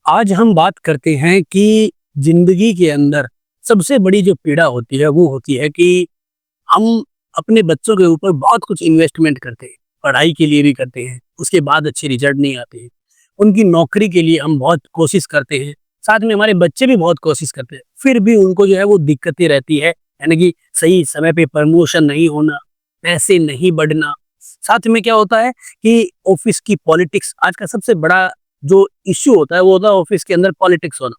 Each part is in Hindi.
आज हम बात करते हैं कि जिंदगी के अंदर सबसे बड़ी जो पीड़ा होती है वो होती है कि हम अपने बच्चों के ऊपर बहुत कुछ इन्वेस्टमेंट करते हैं। पढ़ाई के लिए भी करते हैं, उसके बाद अच्छे रिजल्ट नहीं आते हैं। उनकी नौकरी के लिए हम बहुत कोशिश करते हैं, साथ में हमारे बच्चे भी बहुत कोशिश करते हैं, फिर भी उनको जो है वो दिक्कतें रहती है, यानी कि सही समय पे प्रमोशन नहीं होना, पैसे नहीं बढ़ना। साथ में क्या होता है कि ऑफिस की पॉलिटिक्स आज का सबसे बड़ा जो इश्यू होता है वो होता है ऑफिस के अंदर पॉलिटिक्स होना।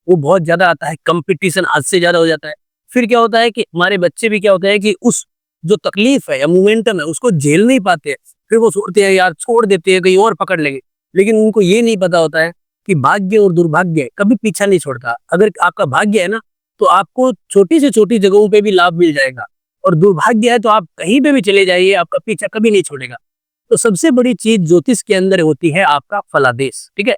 वो बहुत ज़्यादा आता है, कंपटीशन हद से ज़्यादा हो जाता है। फिर क्या होता है कि हमारे बच्चे भी क्या होता है कि उस जो तकलीफ है या मोमेंटम है उसको झेल नहीं पाते हैं। फिर वो सोचते हैं यार छोड़ देते हैं, कहीं और पकड़ लेंगे। लेकिन उनको ये नहीं पता होता है कि भाग्य और दुर्भाग्य कभी पीछा नहीं छोड़ता। अगर आपका भाग्य है ना, तो आपको छोटी से छोटी जगहों पे भी लाभ मिल जाएगा, और दुर्भाग्य है तो आप कहीं पे भी चले जाइए, आपका पीछा कभी नहीं छोड़ेगा। तो सबसे बड़ी चीज ज्योतिष के अंदर होती है आपका फलादेश। ठीक है,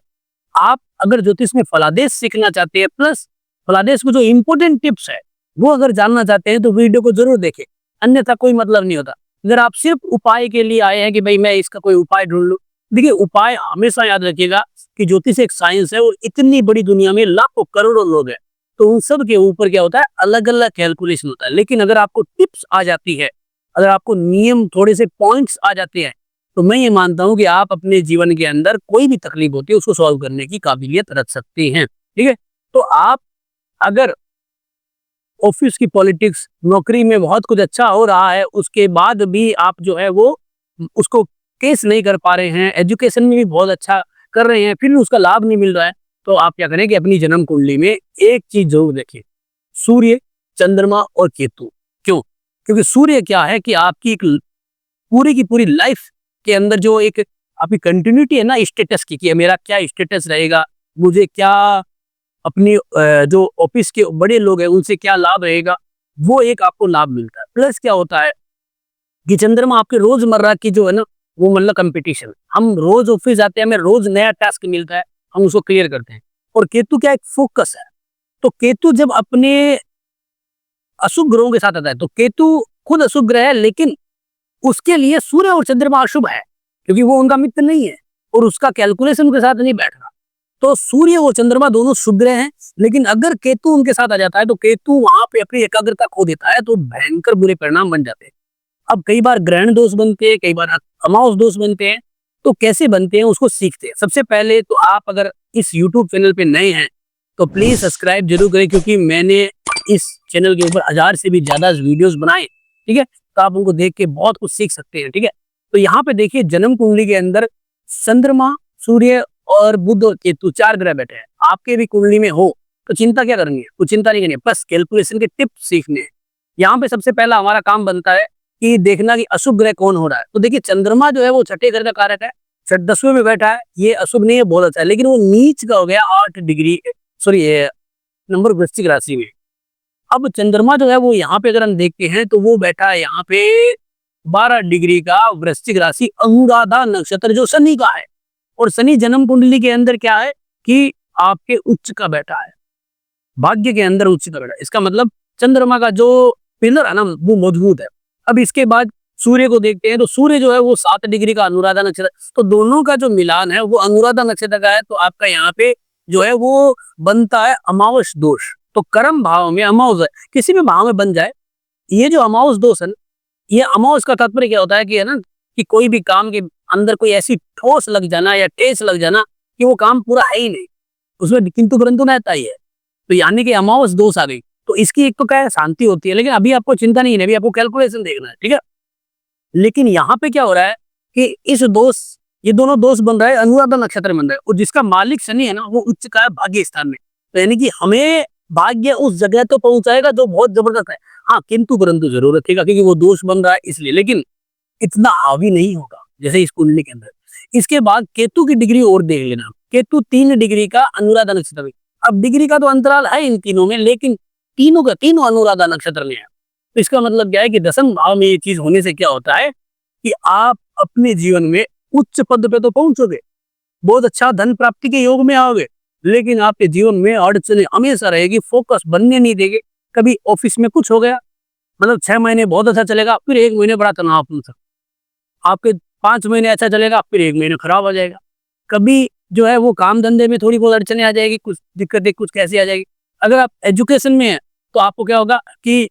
आप अगर ज्योतिष में फलादेश सीखना चाहते हैं, प्लस फलादेश में जो इंपॉर्टेंट टिप्स है वो अगर जानना चाहते हैं, तो वीडियो को जरूर देखें, अन्यथा कोई मतलब नहीं होता। अगर आप सिर्फ उपाय के लिए आए हैं कि भाई मैं इसका कोई उपाय ढूंढ लूं, देखिए उपाय हमेशा याद रखिएगा कि ज्योतिष एक साइंस है, और इतनी बड़ी दुनिया में लाखों करोड़ों लोग हैं, तो उन सब के ऊपर क्या होता है, अलग अलग कैलकुलेशन होता है। लेकिन अगर आपको टिप्स आ जाती है, अगर आपको नियम थोड़े से पॉइंट्स आ जाते हैं, तो मैं ये मानता हूं कि आप अपने जीवन के अंदर कोई भी तकलीफ होती है उसको सॉल्व करने की काबिलियत रख सकते हैं। ठीक है, तो आप अगर ऑफिस की पॉलिटिक्स, नौकरी में बहुत कुछ अच्छा हो रहा है, उसके बाद भी आप जो है वो उसको केस नहीं कर पा रहे हैं, एजुकेशन में भी बहुत अच्छा कर रहे हैं, फिर भी उसका लाभ नहीं मिल रहा है, तो आप क्या करें कि अपनी जन्म कुंडली में एक चीज जरूर देखें, सूर्य, चंद्रमा और केतु। क्यों? क्योंकि सूर्य क्या है कि आपकी एक पूरी की पूरी लाइफ के अंदर जो एक आपकी कंटिन्यूटी है ना स्टेटस की, कि मेरा क्या स्टेटस रहेगा, मुझे क्या अपनी जो ऑफिस के बड़े लोग हैं उनसे क्या लाभ रहेगा, वो एक आपको लाभ मिलता है। प्लस क्या होता है कि चंद्रमा आपके रोजमर्रा की जो है ना, वो मतलब कंपटीशन, हम रोज ऑफिस जाते हैं, हमें रोज नया टास्क मिलता है, हम उसको क्लियर करते हैं। और केतु क्या, एक फोकस है। तो केतु जब अपने अशुभ ग्रहों के साथ आता है, तो केतु खुद अशुभ ग्रह है, लेकिन उसके लिए सूर्य और चंद्रमा अशुभ है, क्योंकि वो उनका मित्र नहीं है और उसका कैलकुलेशन उनके साथ नहीं बैठ रहा। तो सूर्य और चंद्रमा दोनों शुभ ग्रह हैं, लेकिन अगर केतु उनके साथ आ जाता है, तो केतु वहां पे अपनी एकाग्रता खो देता है, तो भयंकर बुरे परिणाम बन जाते हैं। अब कई बार ग्रहण दोष बनते हैं, कई बार अमावस दोष बनते हैं। तो कैसे बनते हैं उसको सीखते हैं। सबसे पहले तो आप अगर इस यूट्यूब चैनल पे नए हैं, तो प्लीज सब्सक्राइब जरूर करें, क्योंकि मैंने इस चैनल के ऊपर 1000 से भी ज्यादा वीडियोस बनाए। ठीक है, तो आप उनको देख के बहुत कुछ सीख सकते हैं। ठीक है, तो यहाँ पे देखिए जन्म कुंडली के अंदर चंद्रमा, सूर्य और बुध और केतु 4 ग्रह बैठे हैं। आपके भी कुंडली में हो तो चिंता क्या करनी है, कुछ चिंता नहीं करनी है, बस कैलकुलेशन के टिप्स सीखने हैं। यहाँ पे सबसे पहला हमारा काम बनता है कि देखना कि अशुभ ग्रह कौन हो रहा है। तो देखिए चंद्रमा जो है वो छठे घर का कारक है, 10वें में बैठा है, ये अशुभ नहीं है, बहुत अच्छा है, लेकिन वो नीच का हो गया 8 डिग्री, सॉरी नंबर वृश्चिक राशि में। अब चंद्रमा जो है वो यहाँ पे अगर हम देखते हैं, तो वो बैठा है यहाँ पे 12 डिग्री का वृश्चिक राशि, अनुराधा नक्षत्र जो शनि का है। और शनि जन्म कुंडली के अंदर क्या है कि आपके उच्च का बैठा है, भाग्य के अंदर उच्च का बैठा है। इसका मतलब चंद्रमा का जो पिलर है ना वो मजबूत है। अब इसके बाद सूर्य को देखते हैं, तो सूर्य जो है वो 7 डिग्री का अनुराधा नक्षत्र, तो दोनों का जो मिलान है वो अनुराधा नक्षत्र का है। तो आपका यहाँ पे जो है वो बनता है अमावस दोष। तो कर्म भाव में अमावस है, किसी भी भाव में बन जाए, ये जो अमावस दोष है ना, ये अमावस का तात्पर्य क्या होता है कि है ना, कि कोई भी काम के अंदर कोई ऐसी ठोस लग जाना या ठेस लग जाना कि वो काम पूरा है ही नहीं, उसमें किंतु परंतु रहता ही है। तो यानी कि अमावस दोष आ गई, तो इसकी एक तो क्या है, शांति होती है, लेकिन अभी आपको चिंता नहीं है, अभी आपको कैलकुलेशन देखना है। ठीक है, लेकिन यहाँ पे क्या हो रहा है कि इस दोष, ये दोनों दोष बन रहा है अनुराधा नक्षत्र में बन रहा है, और जिसका मालिक शनि है ना वो उच्च का है भाग्य स्थान में। तो यानी कि हमें भाग्य उस जगह तो पहुंचाएगा जो बहुत जबरदस्त है। हाँ, किंतु परंतु जरूर रखेगा, क्योंकि वो दोष बन रहा है इसलिए, लेकिन इतना हावी नहीं होगा जैसे इस कुंडली के अंदर। इसके बाद केतु की डिग्री और देख लेना, केतु 3 डिग्री का अनुराधा नक्षत्र में। अब डिग्री का तो अंतराल है इन तीनों में, लेकिन तीनों का तीनों अनुराधा नक्षत्र में है। तो इसका मतलब क्या है कि 10वें भाव में ये चीज होने से क्या होता है कि आप अपने जीवन में उच्च पद पे तो पहुंचोगे, बहुत अच्छा धन प्राप्ति के योग में आओगे, लेकिन आपके जीवन में अड़चने हमेशा रहेगी, फोकस बनने नहीं देंगे। कभी ऑफिस में कुछ हो गया, मतलब 6 महीने बहुत अच्छा चलेगा, फिर 1 महीने बड़ा तनावपूर्ण, आपके 5 महीने अच्छा चलेगा, फिर 1 महीने खराब हो जाएगा। कभी जो है वो काम धंधे में थोड़ी बहुत अड़चने आ जाएगी, कुछ दिक्कतें कुछ कैसी आ जाएगी। अगर आप एजुकेशन में हैं तो आपको क्या होगा कि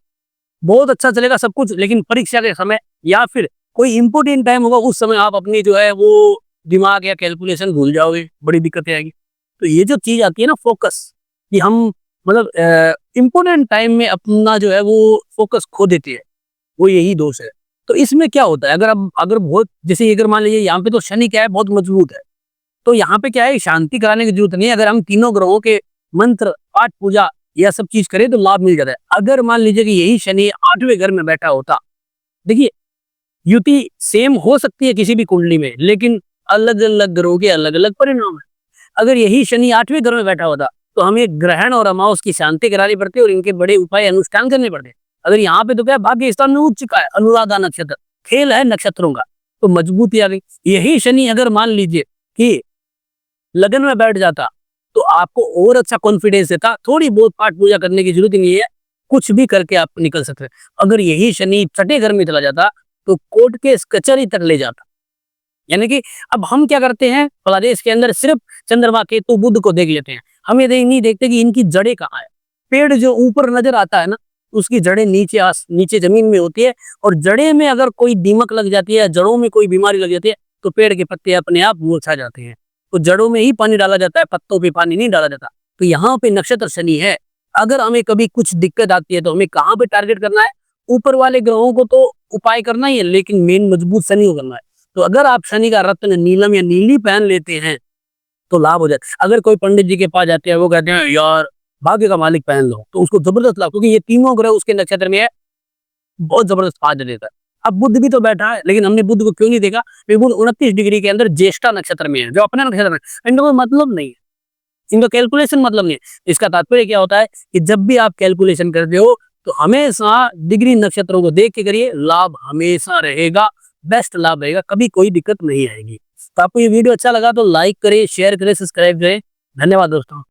बहुत अच्छा चलेगा सब कुछ, लेकिन परीक्षा के समय या फिर कोई इंपॉर्टेंट टाइम होगा उस समय आप अपनी जो है वो दिमाग या कैलकुलेशन भूल जाओगे, बड़ी दिक्कतें आएगी। तो ये जो चीज आती है ना फोकस, कि हम मतलब इंपॉर्टेंट टाइम में अपना जो है वो फोकस खो देते हैं, वो यही दोष है। तो इसमें क्या होता है, अगर बहुत जैसे अगर मान लीजिए यहाँ पे तो शनि क्या है बहुत मजबूत है, तो यहाँ पे क्या है शांति कराने की जरूरत नहीं है। अगर हम तीनों ग्रहों के मंत्र पाठ पूजा यह सब चीज करें तो लाभ मिल जाता है। अगर मान लीजिए कि यही शनि 8वें घर में बैठा होता, देखिए युति सेम हो सकती है किसी भी कुंडली में, लेकिन अलग अलग ग्रहों के अलग अलग परिणाम है। अगर यही शनि 8वें घर में बैठा होता तो हमें ग्रहण और अमावस की शांति करानी पड़ती और इनके बड़े उपाय अनुष्ठान करने पड़ते। अगर यहाँ पे तो क्या भाग्य स्थान में उठ चुका है, अनुराधा नक्षत्र, खेल है नक्षत्रों का, तो मजबूती आ गई। यही शनि अगर मान लीजिए कि लगन में बैठ जाता तो आपको और अच्छा कॉन्फिडेंस देता, थोड़ी बहुत पाठ पूजा करने की जरूरत नहीं है, कुछ भी करके आप निकल सकते हैं। अगर यही शनि छठे घर में चला जाता तो कोर्ट केस कचहरी तक ले जाता। यानी कि अब हम क्या करते हैं प्रदेश के अंदर, सिर्फ चंद्रमा केतु बुध को देख लेते हैं, हम ये नहीं देखते कि इनकी जड़ें कहाँ है। पेड़ जो ऊपर नजर आता है ना, उसकी जड़ें नीचे जमीन में होती है, और जड़े में अगर कोई दीमक लग जाती है या जड़ों में कोई बीमारी लग जाती है तो पेड़ के पत्ते अपने आप मुरझा जाते हैं। तो जड़ों में ही पानी डाला जाता है, पत्तों पे पानी नहीं डाला जाता। तो यहाँ पे नक्षत्र शनि है। अगर हमें कभी कुछ दिक्कत आती है तो हमें कहाँ पे टारगेट करना है, ऊपर वाले ग्रहों को तो उपाय करना ही है, लेकिन मेन मजबूत शनि को करना है। तो अगर आप शनि का रत्न नीलम या नीली पहन लेते हैं तो लाभ हो जाता है। अगर कोई पंडित जी के पास जाते हैं, वो कहते हैं यार भाग्य का मालिक पहन लो, तो उसको जबरदस्त लाभ, क्योंकि ये तीनों ग्रह उसके नक्षत्र में है, बहुत जबरदस्त फायदा देता है। अब बुध भी तो बैठा है, लेकिन हमने बुध को क्यों नहीं देखा, क्योंकि बुध 29 डिग्री के अंदर ज्येष्ठा नक्षत्र में है, जो अपने नक्षत्र में है। इनका कोई मतलब नहीं है, इनका कैलकुलेशन मतलब नहीं है। इसका तात्पर्य क्या होता है कि जब भी आप कैलकुलेशन करते हो तो हमेशा डिग्री नक्षत्रों को देख के करिए, लाभ हमेशा रहेगा, बेस्ट लाभ रहेगा, कभी कोई दिक्कत नहीं आएगी। तो आपको ये वीडियो अच्छा लगा तो लाइक करें, शेयर करें, सब्सक्राइब करें। धन्यवाद दोस्तों।